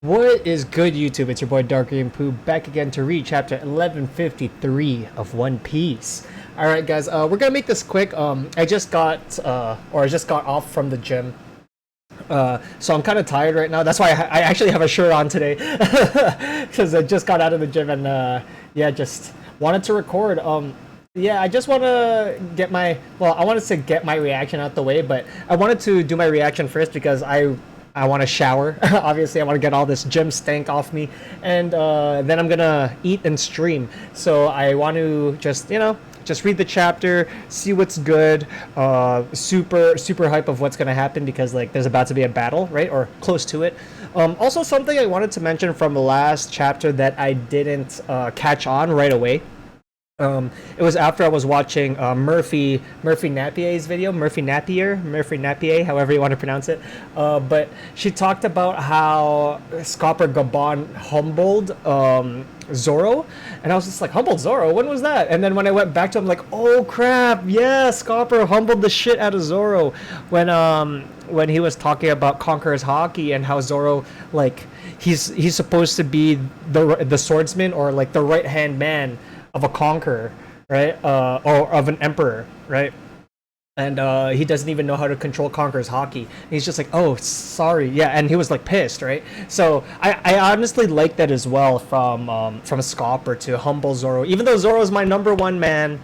What is good, YouTube? It's your boy Dark Green Poo back again to read chapter 1153 of One Piece. All right, guys, we're gonna make this quick. I just got off from the gym, so I'm kind of tired right now. That's why I actually have a shirt on today because I just got out of the gym and yeah, just wanted to record. Yeah, I just want to get my I wanted to get my reaction out the way, but I wanted to do my reaction first because I want to shower. Obviously, I want to get all this gym stank off me, and then I'm gonna eat and stream. So I want to just read the chapter, see what's good. Super hype of what's gonna happen because like there's about to be a battle, right, or close to it. Also, something I wanted to mention from the last chapter that I didn't catch on right away. It was after I was watching Murphy Napier's video, Murphy Napier, however you want to pronounce it. But she talked about how Scopper Gabon humbled Zoro, and I was just like, humbled Zoro? When was that? And then when I went back to him, like, oh crap, yeah, Scopper humbled the shit out of Zoro when he was talking about Conqueror's Hockey and how Zoro, like, he's supposed to be the swordsman or like the right hand man of a conqueror, right? Or of an emperor, right? And he doesn't even know how to control Conqueror's Hockey. And he's just like, oh, sorry, yeah. And he was like pissed, right? So I honestly like that as well from Scopper to humble Zoro, even though Zoro is my number one man.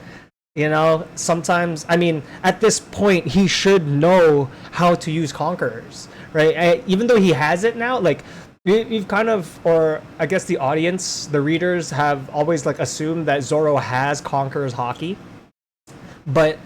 You know, sometimes, I mean, at this point, he should know how to use conquerors, right? Even though he has it now, like, we've kind of, or I guess the audience, the readers have always like assumed that Zoro has Conqueror's Hockey, but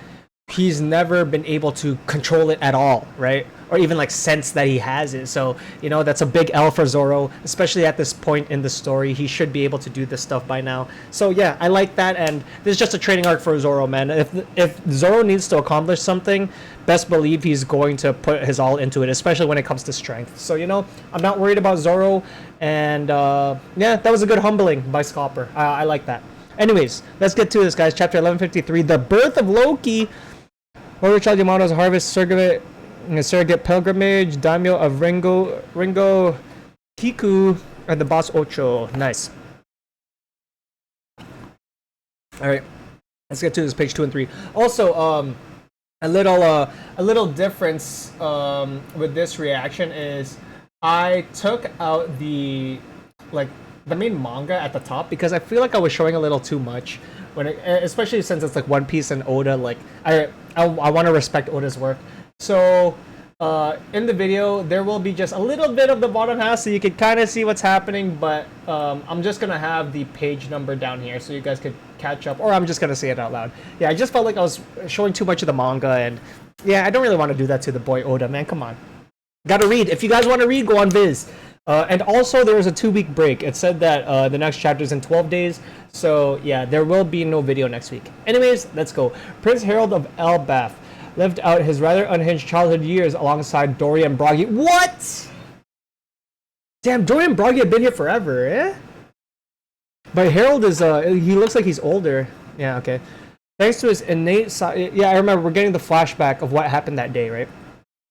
he's never been able to control it at all, right? Or even like sense that he has it. So, you know, that's a big L for Zoro, especially at this point in the story. He should be able to do this stuff by now. So yeah, I like that, and this is just a training arc for Zoro, man. If Zoro needs to accomplish something, best believe he's going to put his all into it, especially when it comes to strength. So, you know, I'm not worried about Zoro, and yeah, that was a good humbling by Scopper. I like that. Anyways, let's get to this, guys. Chapter 1153, The Birth of Loki. Lord Child Yamato's Harvest Surrogate Pilgrimage, Daimyo of Ringo Kiku, and the Boss Ocho. Nice. Alright. Let's get to this, page 2 and 3. Also, a little difference with this reaction is I took out the main manga at the top because I feel like I was showing a little too much especially since it's like One Piece and Oda. Like I want to respect Oda's work. So in the video there will be just a little bit of the bottom half so you can kind of see what's happening, but I'm just gonna have the page number down here so you guys could catch up, or I'm just gonna say it out loud. Yeah, I just felt like I was showing too much of the manga, and yeah, I don't really want to do that to the boy Oda, man. Come on, gotta read. If you guys want to read, go on Viz. And also, there was a 2-week break. It said that the next chapter is in 12 days. So, yeah, there will be no video next week. Anyways, let's go. Prince Harald of Elbaf lived out his rather unhinged childhood years alongside Dory and Broggy. What? Damn, Dory and Broggy have been here forever, eh? But Harald is, he looks like he's older. Yeah, okay. Thanks to his innate... Yeah, I remember we're getting the flashback of what happened that day, right?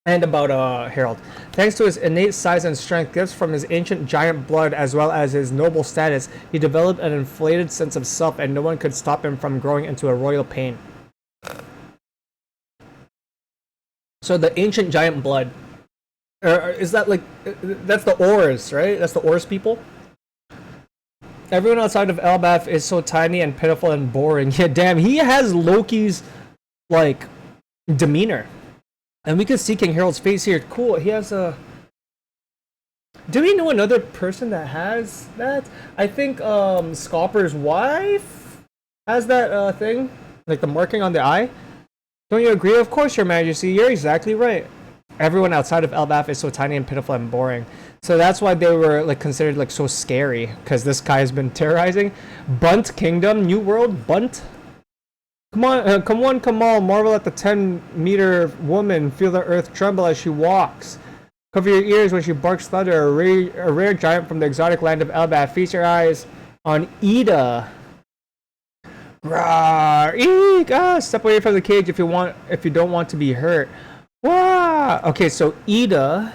And about Harald. Thanks to his innate size and strength, gifts from his ancient giant blood, as well as his noble status, he developed an inflated sense of self, and no one could stop him from growing into a royal pain. So the ancient giant blood, is that like, that's the Oars, right? That's the Oars people? Everyone outside of Elbaf is so tiny and pitiful and boring. Yeah, damn, he has Loki's, like, demeanor. And we can see King Harald's face here. Cool. He has a... Do we know another person that has that? I think Scopper's wife has that thing. Like the marking on the eye. Don't you agree? Of course, Your Majesty. You're exactly right. Everyone outside of Elbaf is so tiny and pitiful and boring. So that's why they were like considered like so scary. Because this guy has been terrorizing. Bunt Kingdom. New World. Bunt. Come on, Kamal, marvel at the 10-meter woman, feel the earth tremble as she walks. Cover your ears when she barks thunder, a rare giant from the exotic land of Elbaf. Feast your eyes on Ida. Rawr, eek, step away from the cage if you don't want to be hurt. Wow. Okay, so Ida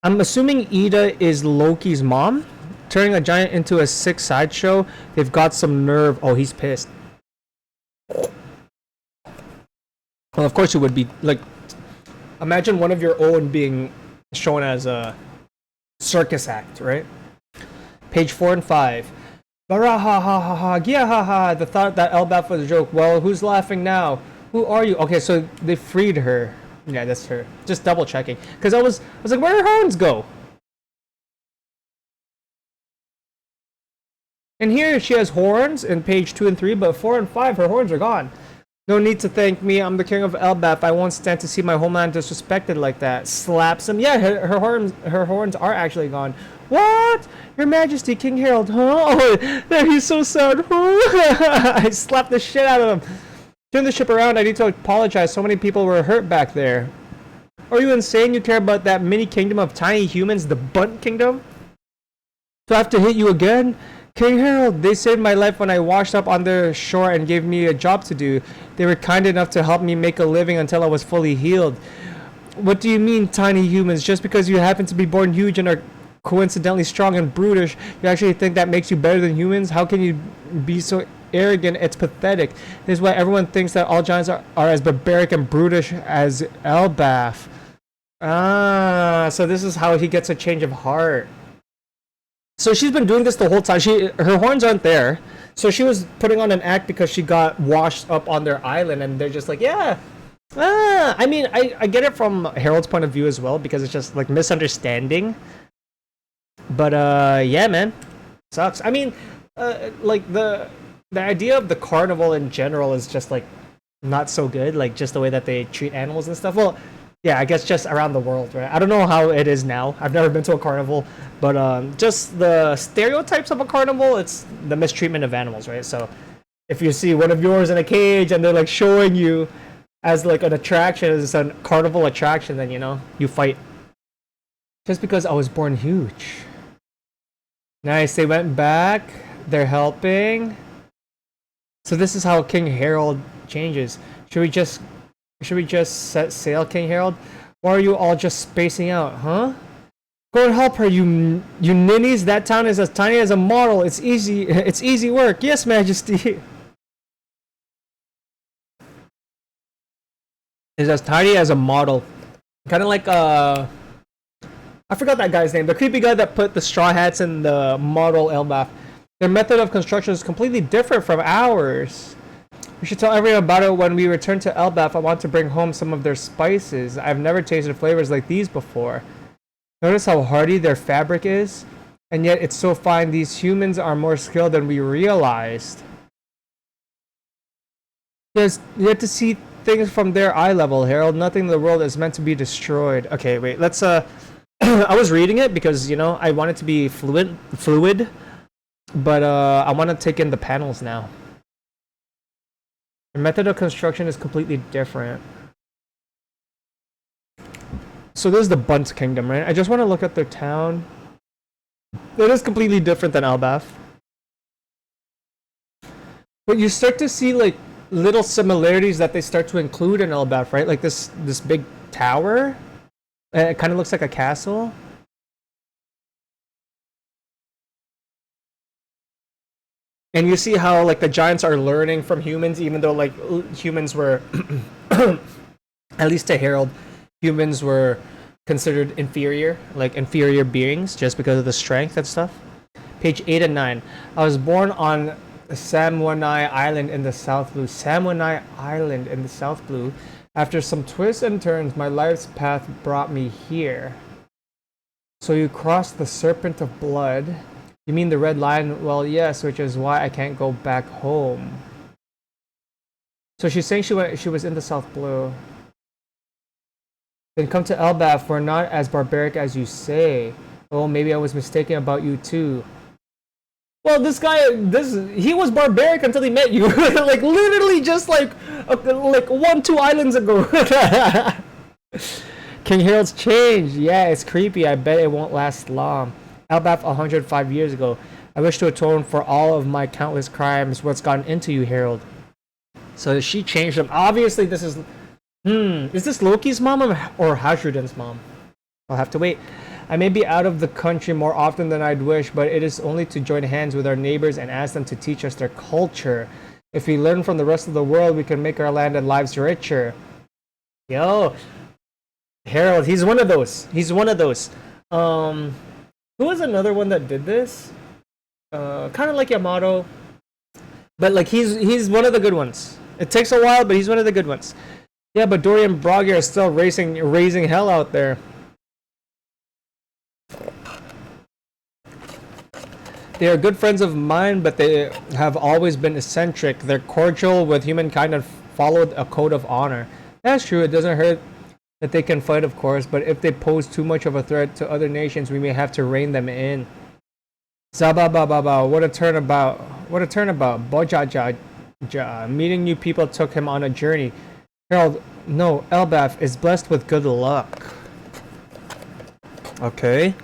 I'm assuming Ida is Loki's mom. Turning a giant into a sick sideshow. They've got some nerve. Oh, he's pissed. Well, of course it would be. Like, imagine one of your own being shown as a circus act, right? Page 4 and 5. Bara ha ha ha ha, yeah ha ha. The thought that Elbaf was a joke. Well, who's laughing now? Who are you? Okay, so they freed her. Yeah, that's her. Just double checking. Because I was like, where did her horns go? And here she has horns in page 2 and 3, but 4 and 5, her horns are gone. No need to thank me. I'm the king of Elbaf. I won't stand to see my homeland disrespected like that. Slaps him. Yeah, her horns are actually gone. What? Your Majesty, King Harald, huh? Oh, there, he's so sad. I slapped the shit out of him. Turn the ship around. I need to apologize. So many people were hurt back there. Are you insane? You care about that mini kingdom of tiny humans, the Bunt Kingdom? Do I have to hit you again? King Harald, they saved my life when I washed up on their shore and gave me a job to do. They were kind enough to help me make a living until I was fully healed. What do you mean, tiny humans? Just because you happen to be born huge and are coincidentally strong and brutish, you actually think that makes you better than humans? How can you be so arrogant? It's pathetic. This is why everyone thinks that all giants are as barbaric and brutish as Elbaf. Ah, so this is how he gets a change of heart. So she's been doing this the whole time. Her horns aren't there. So she was putting on an act because she got washed up on their island, and they're just like, yeah. I mean, I get it from Harold's point of view as well, because it's just like misunderstanding. But yeah, man, sucks. I mean, like the idea of the carnival in general is just like not so good. Like just the way that they treat animals and stuff. Well, yeah, I guess just around the world, right? I don't know how it is now. I've never been to a carnival, but just the stereotypes of a carnival, it's the mistreatment of animals, right? So if you see one of yours in a cage and they're like showing you as like an attraction, as a carnival attraction, then you know, you fight. Just because I was born huge. Nice, they went back. They're helping. So this is how King Harald changes. Should we just set sail, King Harald? Why are you all just spacing out, huh? Go and help her, you ninnies. That town is as tiny as a model. It's easy work. Yes, Majesty. It's as tiny as a model. Kind of like I forgot that guy's name. The creepy guy that put the straw hats in the model Elbaf. Their method of construction is completely different from ours. We should tell everyone about it when we return to Elbaf. I want to bring home some of their spices. I've never tasted flavors like these before. Notice how hardy their fabric is? And yet it's so fine. These humans are more skilled than we realized. You have to see things from their eye level, Harold. Nothing in the world is meant to be destroyed. Okay, wait. Let's I was reading it because, you know, I want it to be fluid, but I want to take in the panels now. The method of construction is completely different. So this is the Bunt Kingdom, right? I just want to look at their town. It is completely different than Elbaf. But you start to see like little similarities that they start to include in Elbaf, right? Like this big tower. It kind of looks like a castle. And you see how like the giants are learning from humans, even though like humans were, at least to Harold, humans were considered inferior, like inferior beings, just because of the strength and stuff. Page 8 and 9. I was born on Samwanai Island in the South Blue. Samwanai Island in the South Blue. After some twists and turns, my life's path brought me here. So you crossed the Serpent of Blood. You mean the Red Lion? Well, yes, which is why I can't go back home. So she's saying she was in the South Blue. Then come to Elbaf. We're not as barbaric as you say. Oh, maybe I was mistaken about you too. Well, he was barbaric until he met you. Like literally just like 1-2 islands ago. King Harold's changed. Yeah, it's creepy. I bet it won't last long. Elbaf 105 years ago. I wish to atone for all of my countless crimes. What's gotten into you, Harold? So she changed him. Obviously, this is... Is this Loki's mom or Hasruden's mom? I'll have to wait. I may be out of the country more often than I'd wish, but it is only to join hands with our neighbors and ask them to teach us their culture. If we learn from the rest of the world, we can make our land and lives richer. Yo, Harald, he's one of those. He's one of those. Who was another one that did this? Kind of like Yamato, but like he's one of the good ones. It takes a while, but he's one of the good ones. Yeah, but Dory and Broggy are still raising hell out there. They are good friends of mine, but they have always been eccentric. They're cordial with humankind and followed a code of honor. That's true. It doesn't hurt that they can fight, of course, but if they pose too much of a threat to other nations, we may have to rein them in. Zababababa, what a turnabout. What a turnabout. Bojaja. Meeting new people took him on a journey. Harald, no, Elbaf is blessed with good luck. Okay.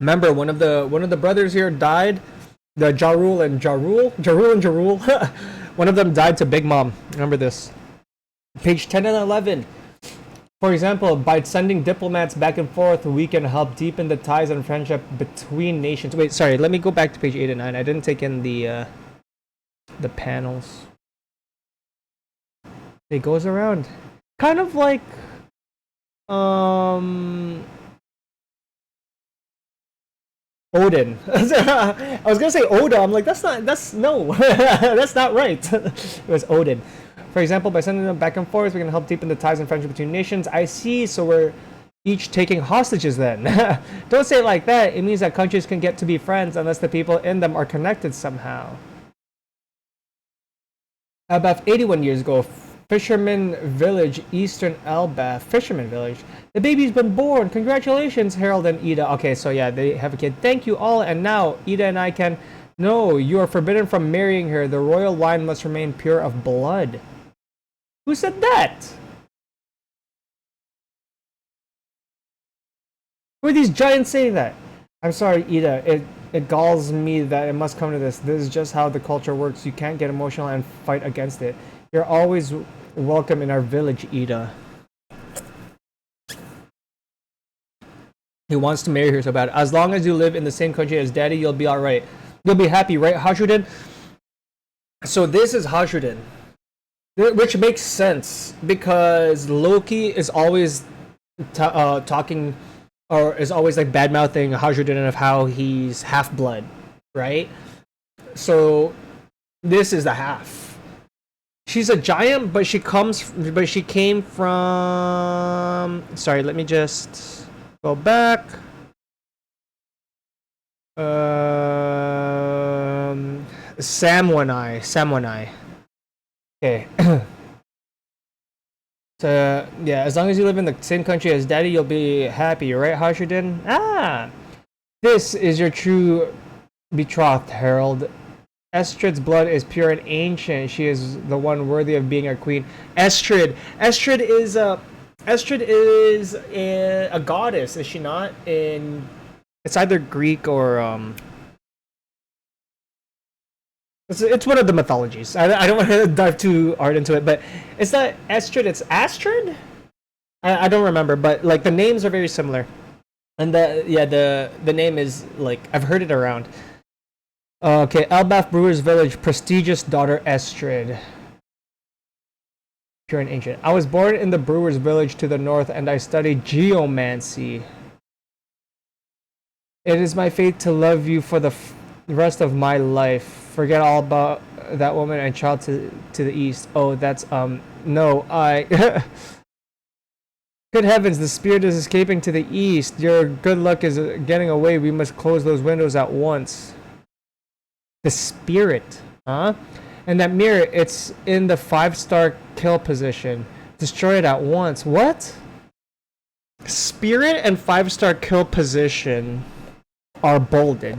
Remember, one of the brothers here died. The Jarul and Jarul. One of them died to Big Mom. Remember this. Page 10 and 11. For example, by sending diplomats back and forth, we can help deepen the ties and friendship between nations. Wait, sorry. Let me go back to page 8 and 9. I didn't take in the panels. It goes around, kind of like Odin. I was gonna say Oda. I'm like, that's not right. It was Odin. For example, by sending them back and forth, we can help deepen the ties and friendship between nations. I see. So we're each taking hostages then. Don't say it like that. It means that countries can get to be friends unless the people in them are connected somehow. About 81 years ago, Fisherman Village, Eastern Elbaf. Fisherman Village. The baby's been born. Congratulations, Harald and Ida. Okay, so yeah, they have a kid. Thank you all. And now, Ida and I can... No, you are forbidden from marrying her. The royal line must remain pure of blood. Who said that? Who are these giants saying that? I'm sorry, Ida. It galls me that it must come to this. This is just how the culture works. You can't get emotional and fight against it. You're always welcome in our village, Ida. He wants to marry her so bad. As long as you live in the same country as Daddy, you'll be alright. You'll be happy, right, Hashuden? So this is Hashuden. Which makes sense, because Loki is always talking, or is always like bad-mouthing Hashuden of how he's half-blood, right? So this is the half. She's a giant, but she came from... Sorry, let me just go back. Samwanai. Okay. So, yeah, as long as you live in the same country as Daddy, you'll be happy, right, Hashuden? Ah! This is your true betrothed, Harald. Estrid's blood is pure and ancient. She is the one worthy of being our queen. Estrid is a goddess, is she not? It's either Greek or It's one of the mythologies. I don't want to dive too hard into it, but it's not Estrid. It's Astrid. I don't remember, but like the names are very similar, and the name is like I've heard it around. Okay, Elbaf Brewer's Village, prestigious daughter Estrid. Pure and ancient. I was born in the Brewer's Village to the north, and I studied geomancy. It is my fate to love you for the rest of my life. Forget all about that woman and child to the east. Oh, that's no, I. Good heavens, the spirit is escaping to the east. Your good luck is getting away. We must close those windows at once. The spirit, huh? And that mirror, it's in the 5-star kill position. Destroy it at once. What? Spirit and 5-star kill position are bolded.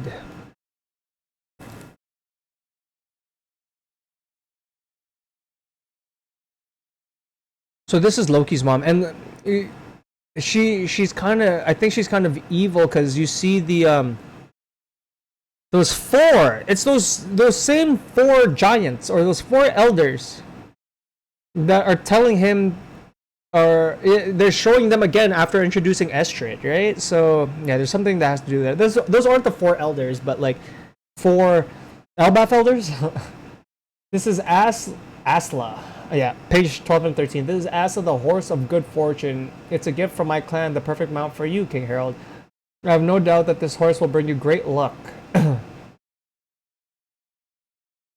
So this is Loki's mom, and she's kind of, I think she's kind of evil, because you see the those four, it's those same 4 giants, or those 4 elders that are telling him they're showing them again after introducing Estrid, right? So yeah, there's something that has to do with that. Those aren't the four elders, but like four Elbaf elders. This is Asla. Yeah, page 12 and 13. This is Asla, the horse of good fortune. It's a gift from my clan, the perfect mount for you, King Harald. I have no doubt that this horse will bring you great luck.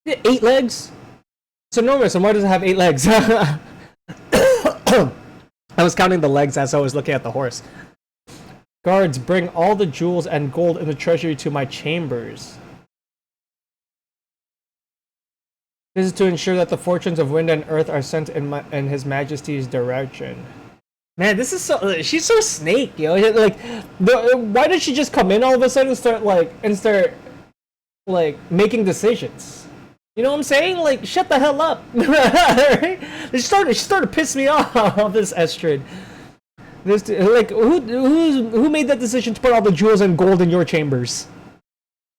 8 legs? It's enormous, and why does it have 8 legs? I was counting the legs as I was looking at the horse. Guards, bring all the jewels and gold in the treasury to my chambers. This is to ensure that the fortunes of wind and earth are sent in His Majesty's direction. Man, this is so. She's so snake, yo. Like, why did she just come in all of a sudden and start making decisions? You know what I'm saying? Like, shut the hell up. Right? She started to piss me off. This Estrid. This like who made that decision to put all the jewels and gold in your chambers?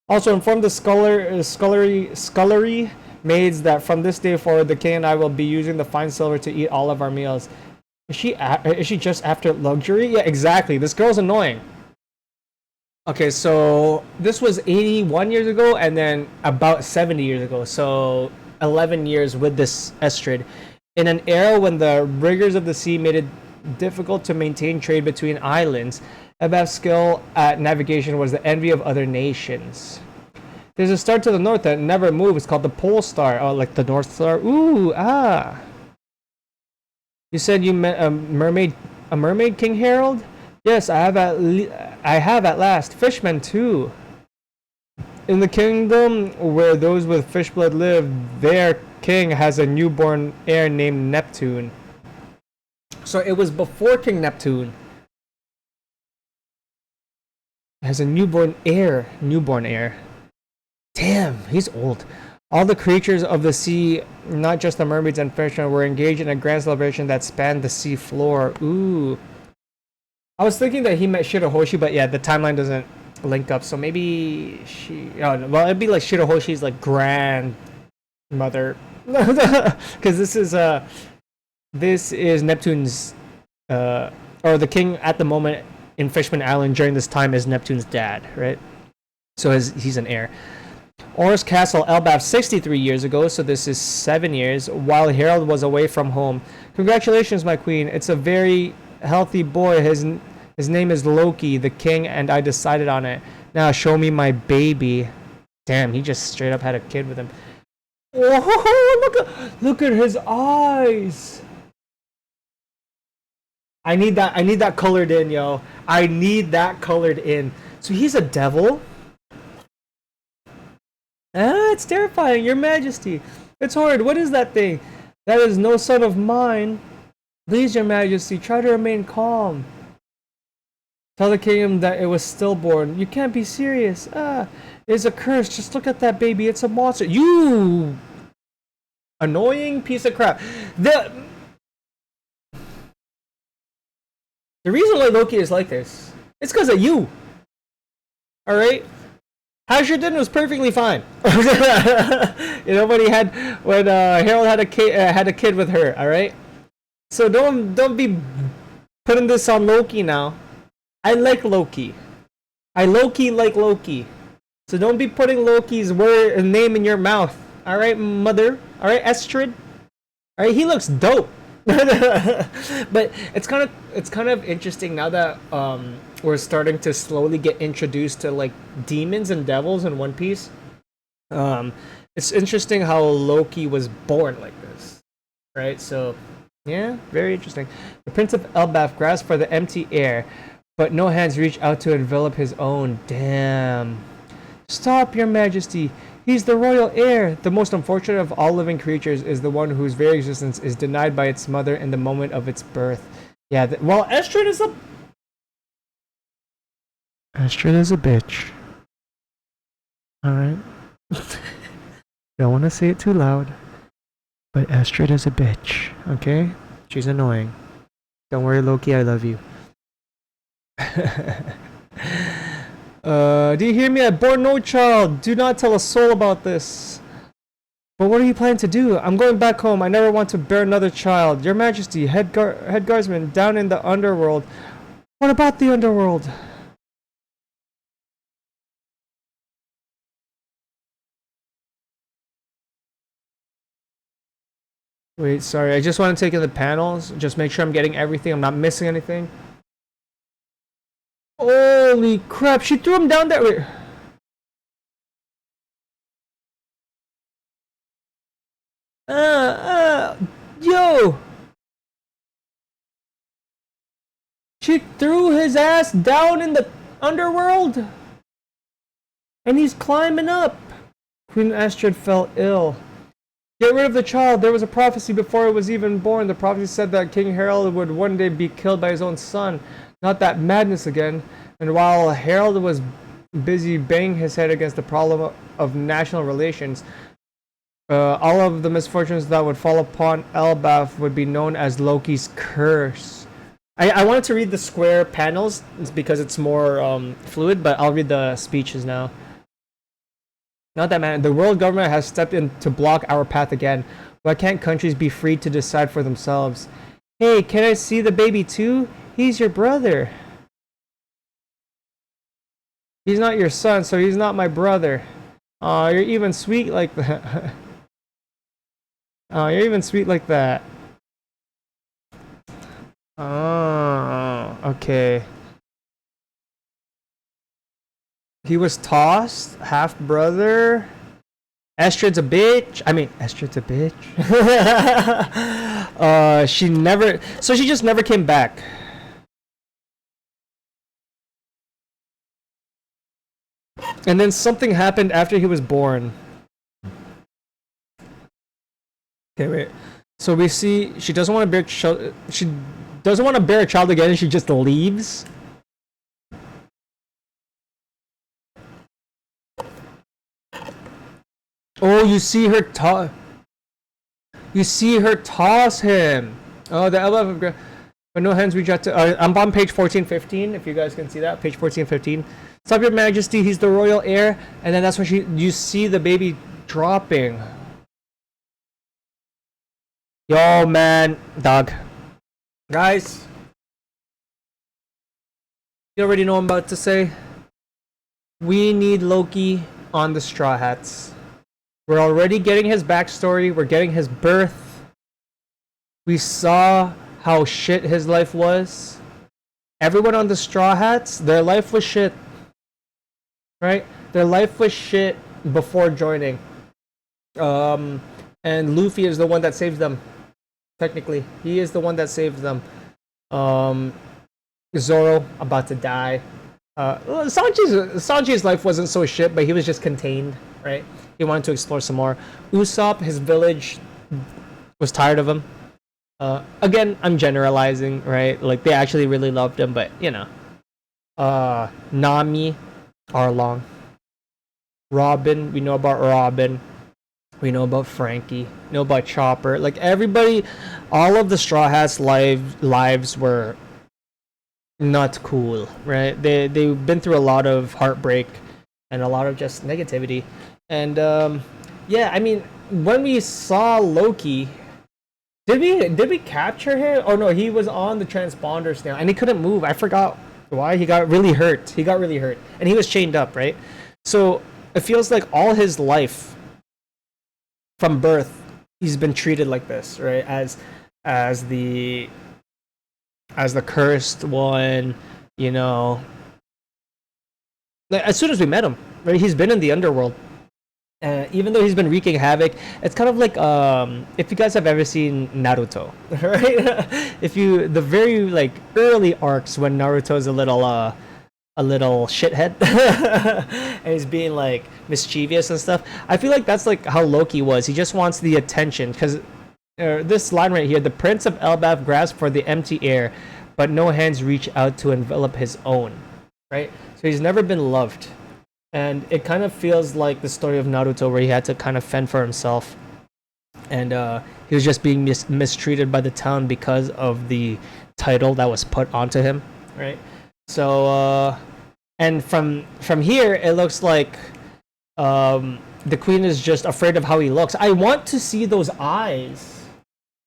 Also inform the scullery maids that from this day forward, the king and I will be using the fine silver to eat all of our meals. Is she just after luxury? Yeah, exactly. This girl's annoying. Okay, so this was 81 years ago, and then about 70 years ago. So 11 years with this Estrid, in an era when the rigors of the sea made it difficult to maintain trade between islands. Elbaf's skill at navigation was the envy of other nations. There's a star to the north that never moves. It's called the Pole Star. Oh, like the North Star. Ooh, ah. You said you met a mermaid, King Harald? Yes, I have at last. Fishmen too. In the kingdom where those with fish blood live, their king has a newborn heir named Neptune. So it was before King Neptune. Has a newborn heir. Damn, he's old. All the creatures of the sea, not just the mermaids and fishermen, were engaged in a grand celebration that spanned the sea floor. Ooh. I was thinking that he met Shirahoshi, but yeah, the timeline doesn't link up. So maybe well, it'd be like Shirahoshi's like grandmother, because this is Neptune's, or the king at the moment in Fishman Island during this time is Neptune's dad, right? So he's an heir. Orr's Castle, Elbaf, 63 years ago, so this is 7 years, while Harald was away from home. Congratulations, my queen. It's a very healthy boy. His name is Loki, the king, and I decided on it. Now show me my baby. Damn, he just straight up had a kid with him. Oh, look at his eyes. I need that colored in, yo. I need that colored in. So he's a devil. Ah, it's terrifying, Your Majesty. It's horrid. What is that thing? That is no son of mine. Please, Your Majesty, try to remain calm. Tell the kingdom that it was stillborn. You can't be serious. It's a curse. Just look at that baby. It's a monster. You annoying piece of crap. The reason why Loki is like this, it's because of you. Alright? How's your dinner was perfectly fine. You know when Harald had a kid with her, all right? So don't be putting this on Loki now. I like Loki. I low-key like Loki. So don't be putting Loki's name in your mouth. All right, mother. All right, Estrid. All right, he looks dope. But it's kind of interesting now that we're starting to slowly get introduced to like demons and devils in One Piece. It's interesting how Loki was born like this, right? So yeah, very interesting. The Prince of Elbaf grasps for the empty air, but no hands reach out to envelop his own. Damn. Stop, Your Majesty. He's the royal heir. The most unfortunate of all living creatures is the one whose very existence is denied by its mother in the moment of its birth. Yeah, well, Estrid is a bitch. Alright. Don't want to say it too loud, but Estrid is a bitch, okay? She's annoying. Don't worry, Loki, I love you. Do you hear me? I bore no child. Do not tell a soul about this. But what are you planning to do? I'm going back home. I never want to bear another child. Your Majesty, head guardsman down in the underworld. What about the underworld? Wait, sorry. I just want to take in the panels. Just make sure I'm getting everything. I'm not missing anything. Holy crap. She threw him down there. Wait. Yo! She threw his ass down in the underworld? And he's climbing up. Queen Astrid fell ill. Get rid of the child. There was a prophecy before it was even born. The prophecy said that King Harald would one day be killed by his own son. Not that madness again. And while Harald was busy banging his head against the problem of national relations, all of the misfortunes that would fall upon Elbaf would be known as Loki's curse. I wanted to read the square panels because it's more fluid, but I'll read the speeches now. Not that man. The world government has stepped in to block our path again. Why can't countries be free to decide for themselves? Hey, can I see the baby too? He's your brother. He's not your son, so he's not my brother. Aw, you're even sweet like that. Aw, you're even sweet like that. Oh, okay. He was tossed, half brother. Astrid's a bitch. I mean, Astrid's a bitch. She never. So she just never came back. And then something happened after he was born. Okay, wait. So we see she doesn't want to bear child. She doesn't want to bear a child again, and she just leaves. Oh, you see her toss. You see her toss him. Oh, the Elbaf, but no hands reach out to. I'm on page 1415. If you guys can see that, page 1415. Stop, Your Majesty. He's the royal heir, and then that's when you see the baby dropping. Yo, man, dog, guys. You already know what I'm about to say. We need Loki on the Straw Hats. We're already getting his backstory. We're getting his birth. We saw how shit his life was. Everyone on the Straw Hats, their life was shit. Right? Their life was shit before joining. And Luffy is the one that saved them. Technically, he is the one that saved them. Zoro about to die. Sanji's life wasn't so shit, but he was just contained, right? He wanted to explore some more. Usopp, his village was tired of him. Again, I'm generalizing, right? Like, they actually really loved him, but, you know. Nami, Arlong. Robin, we know about Robin. We know about Frankie. We know about Chopper. Like, everybody, all of the Straw Hats' lives were not cool, right? They've been through a lot of heartbreak and a lot of just negativity. And yeah, I mean, when we saw Loki, did we capture him? Oh no, he was on the transponders now, and he couldn't move. I forgot why. He got really hurt. And he was chained up, right? So it feels like all his life, from birth, he's been treated like this, right? As the cursed one, you know. Like, as soon as we met him, right? He's been in the underworld. Even though he's been wreaking havoc, it's kind of like if you guys have ever seen Naruto, right? The very like early arcs when Naruto's a little shithead and he's being like mischievous and stuff. I feel like that's like how Loki was. He just wants the attention because this line right here: the Prince of Elbaf grasps for the empty air, but no hands reach out to envelop his own. Right? So he's never been loved. And it kind of feels like the story of Naruto where he had to kind of fend for himself. And he was just being mistreated by the town because of the title that was put onto him. Right? So, and from here, it looks like the queen is just afraid of how he looks. I want to see those eyes,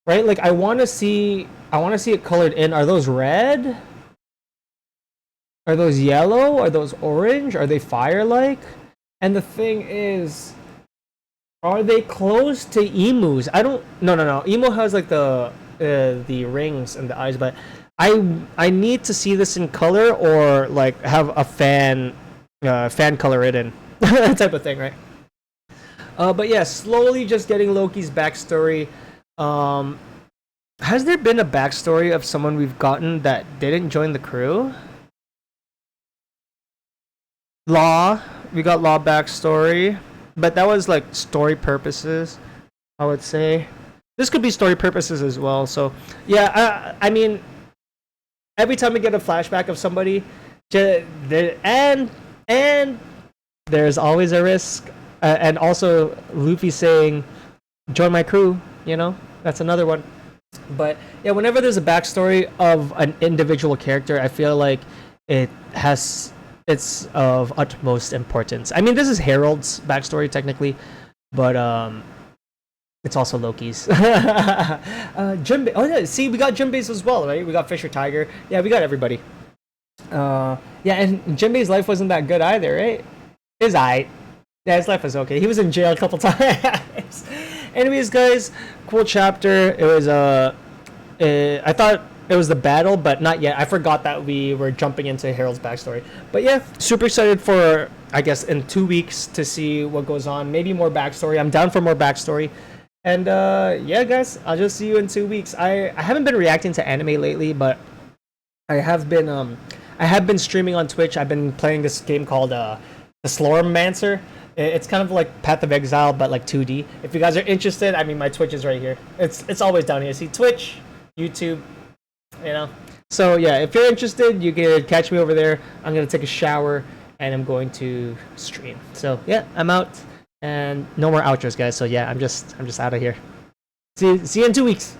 right? Like I want to see it colored in. Are those red? Are those yellow? Are those orange? Are they fire-like? And the thing is, are they close to Emu's? I don't. No. Emu has like the rings and the eyes, but I need to see this in color or like have a fan color it in type of thing, right? But yeah, slowly just getting Loki's backstory. Has there been a backstory of someone we've gotten that didn't join the crew? Law, we got Law backstory, but that was like story purposes, I would say. This could be story purposes as well. So yeah, I mean, every time we get a flashback of somebody, and there's always a risk, and also Luffy saying, "Join my crew," you know, that's another one. But yeah, whenever there's a backstory of an individual character, I feel like it's of utmost importance. I mean, this is Harald's backstory technically, but it's also Loki's. Jinbei. Oh yeah, see, we got Jinbei's as well, right? We got Fisher Tiger. Yeah, we got everybody. Yeah, and Jinbei's life wasn't that good either, right? His eye. Yeah, his life was okay. He was in jail a couple times. Anyways, guys, cool chapter. It was I thought it was the battle, but not yet. I forgot that we were jumping into Harold's backstory. But yeah, super excited for, I guess, in 2 weeks to see what goes on. Maybe more backstory. I'm down for more backstory. And yeah, guys, I'll just see you in 2 weeks. I haven't been reacting to anime lately, but I have been streaming on Twitch. I've been playing this game called the Slormancer. It's kind of like Path of Exile, but like 2D. If you guys are interested, I mean, my Twitch is right here. It's always down here. See, Twitch, YouTube, you know. So yeah, if you're interested, you can catch me over there. I'm gonna take a shower and I'm going to stream. So yeah, I'm out, and no more outros, guys. So yeah, I'm just out of here. See you in 2 weeks.